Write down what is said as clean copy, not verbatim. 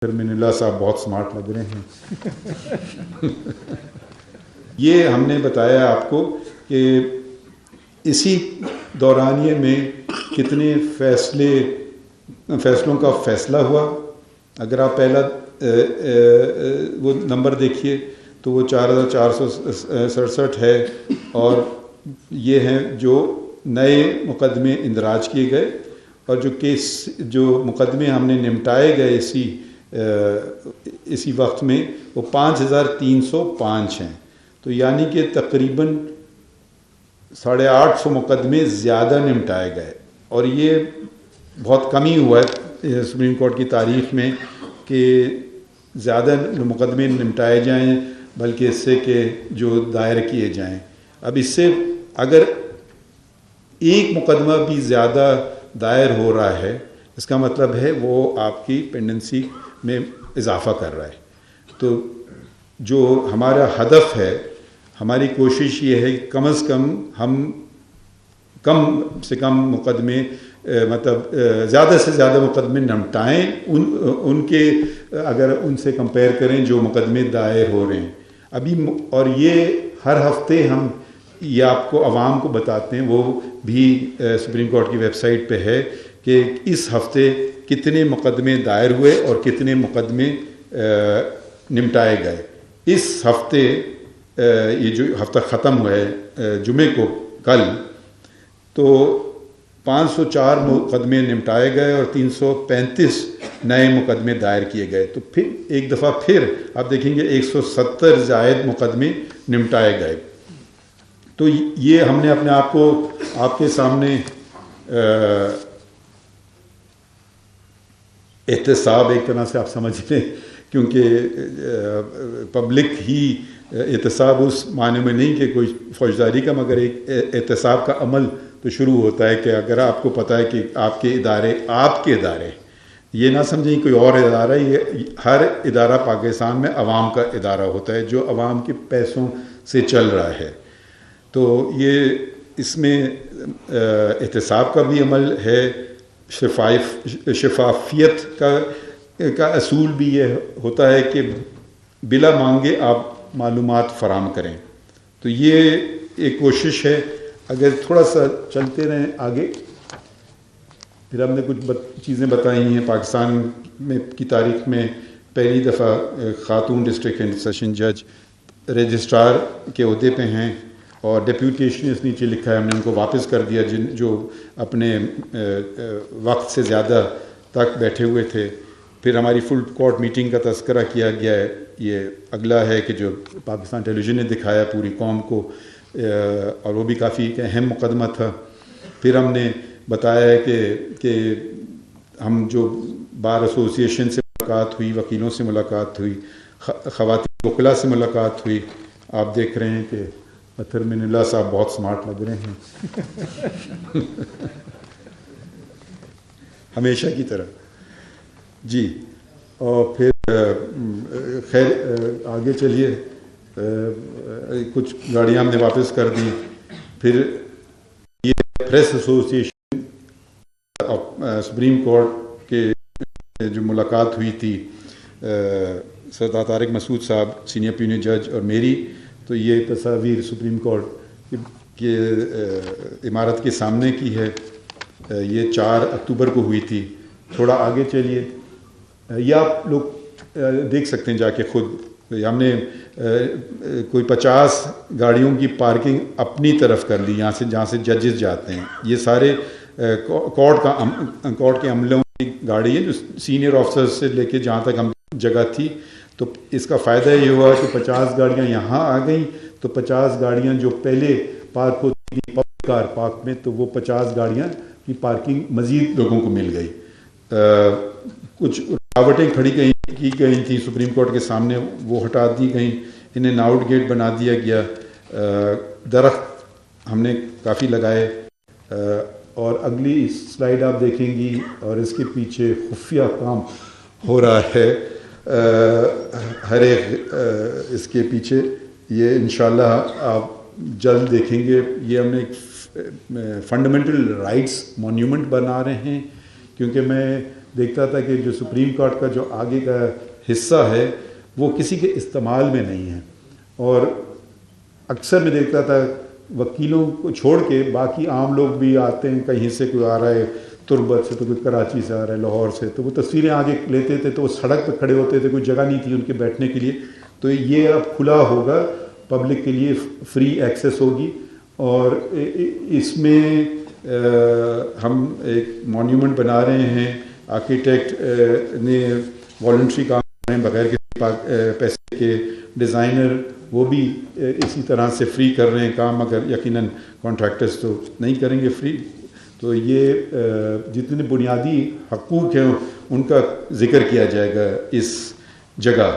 اللہ صاحب بہت سمارٹ لگ رہے ہیں یہ ہم نے بتایا آپ کو کہ اسی دورانیے میں کتنے فیصلوں کا فیصلہ ہوا. اگر آپ پہلا وہ نمبر دیکھیے تو وہ 4467 ہے، اور یہ ہیں جو نئے مقدمے اندراج کیے گئے، اور جو مقدمے ہم نے نمٹائے گئے اسی وقت میں وہ 5305 ہیں. تو یعنی کہ تقریباً 850 مقدمے زیادہ نمٹائے گئے، اور یہ بہت کم ہی ہوا ہے سپریم کورٹ کی تاریخ میں کہ زیادہ مقدمے نمٹائے جائیں بلکہ اس سے کہ جو دائر کیے جائیں. اب اس سے اگر ایک مقدمہ بھی زیادہ دائر ہو رہا ہے، اس کا مطلب ہے وہ آپ کی پینڈنسی میں اضافہ کر رہا ہے. تو جو ہمارا ہدف ہے، ہماری کوشش یہ ہے کہ کم از کم ہم کم سے کم مقدمے مطلب زیادہ سے زیادہ مقدمے نمٹائیں ان کے، اگر ان سے کمپیئر کریں جو مقدمے دائر ہو رہے ہیں ابھی. اور یہ ہر ہفتے ہم یہ آپ کو عوام کو بتاتے ہیں، وہ بھی سپریم کورٹ کی ویب سائٹ پہ ہے کہ اس ہفتے کتنے مقدمے دائر ہوئے اور کتنے مقدمے نمٹائے گئے. اس ہفتے یہ جو ہفتہ ختم ہوا ہے جمعے کو کل، تو 504 مقدمے نمٹائے گئے اور 335 نئے مقدمے دائر کیے گئے. تو پھر ایک دفعہ پھر آپ دیکھیں گے 170 زائد مقدمے نمٹائے گئے. تو یہ ہم نے اپنے آپ کو آپ کے سامنے احتساب ایک طرح سے آپ سمجھ لیں، کیونکہ پبلک ہی احتساب اس معنی میں نہیں کہ کوئی فوجداری کا، مگر ایک احتساب کا عمل تو شروع ہوتا ہے کہ اگر آپ کو پتہ ہے کہ آپ کے ادارے یہ نہ سمجھیں کوئی اور ادارہ، یہ ہر ادارہ پاکستان میں عوام کا ادارہ ہوتا ہے جو عوام کے پیسوں سے چل رہا ہے. تو یہ اس میں احتساب کا بھی عمل ہے، شفافیت کا اصول بھی یہ ہوتا ہے کہ بلا مانگے آپ معلومات فراہم کریں. تو یہ ایک کوشش ہے. اگر تھوڑا سا چلتے رہیں آگے، پھر ہم نے کچھ چیزیں بتائی ہیں. پاکستان میں کی تاریخ میں پہلی دفعہ خاتون ڈسٹرکٹ اینڈ سیشن جج رجسٹرار کے عہدے پہ ہیں، اور ڈیپوٹیشن اس نیچے لکھا ہے، ہم نے ان کو واپس کر دیا جو اپنے وقت سے زیادہ تک بیٹھے ہوئے تھے. پھر ہماری فل کورٹ میٹنگ کا تذکرہ کیا گیا ہے. یہ اگلا ہے کہ جو پاکستان ٹیلی ویژن نے دکھایا پوری قوم کو، اور وہ بھی کافی ایک اہم مقدمہ تھا. پھر ہم نے بتایا ہے کہ ہم جو بار ایسوسی ایشن سے ملاقات ہوئی، وکیلوں سے ملاقات ہوئی، خواتین وکلا سے ملاقات ہوئی. آپ دیکھ رہے ہیں کہ اللہ صاحب بہت سمارٹ لگ رہے ہیں ہمیشہ کی طرح. جی، اور پھر خیر آگے چلیے. کچھ گاڑیاں ہم نے واپس کر دی. پھر یہ پریس ایسوسی ایشن سپریم کورٹ کے جو ملاقات ہوئی تھی سردار طارق مسعود صاحب سینئر پیونی جج اور میری، تو یہ تصاویر سپریم کورٹ کے عمارت کے سامنے کی ہے. یہ 4 اکتوبر کو ہوئی تھی. تھوڑا آگے چلیے، یہ آپ لوگ دیکھ سکتے ہیں جا کے خود. ہم نے کوئی 50 گاڑیوں کی پارکنگ اپنی طرف کر لی جہاں سے ججز جاتے ہیں. یہ سارے کورٹ کے عملوں کی گاڑی ہے جو سینئر آفیسر سے لے کے جہاں تک ہم جگہ تھی. تو اس کا فائدہ یہ ہوا کہ 50 گاڑیاں یہاں آ گئیں، تو 50 گاڑیاں جو پہلے پارک ہوتی تھیں پبلک کار پارک میں، تو وہ 50 گاڑیاں کی پارکنگ مزید لوگوں کو مل گئی. کچھ رکاوٹیں کھڑی کی گئی تھیں سپریم کورٹ کے سامنے، وہ ہٹا دی گئیں. انہیں ناؤٹ گیٹ بنا دیا گیا. درخت ہم نے کافی لگائے. اور اگلی سلائیڈ آپ دیکھیں گی، اور اس کے پیچھے خفیہ کام ہو رہا ہے ہر ایک اس کے پیچھے. یہ انشاءاللہ آپ جلد دیکھیں گے. یہ ہم نے ایک فنڈامنٹل رائٹس مونیومنٹ بنا رہے ہیں، کیونکہ میں دیکھتا تھا کہ جو سپریم کورٹ کا جو آگے کا حصہ ہے وہ کسی کے استعمال میں نہیں ہے، اور اکثر میں دیکھتا تھا وکیلوں کو چھوڑ کے باقی عام لوگ بھی آتے ہیں، کہیں سے کوئی آ رہا ہے تربت سے، تو کوئی کراچی سے آ رہا ہے، لاہور سے، تو وہ تصویریں آگے لیتے تھے، تو وہ سڑک پہ کھڑے ہوتے تھے، کوئی جگہ نہیں تھی ان کے بیٹھنے کے لیے. تو یہ اب کھلا ہوگا پبلک کے لیے، فری ایکسیس ہوگی. اور اس میں ہم ایک مونیومنٹ بنا رہے ہیں، آرکیٹیکٹ نے والنٹری کام کر رہے ہیں بغیر کسی پیسے کے، ڈیزائنر وہ بھی اسی طرح سے فری کر رہے ہیں کام، مگر یقیناً کانٹریکٹرز تو نہیں کریں گے فری. تو یہ جتنے بنیادی حقوق ہیں ان کا ذکر کیا جائے گا اس جگہ.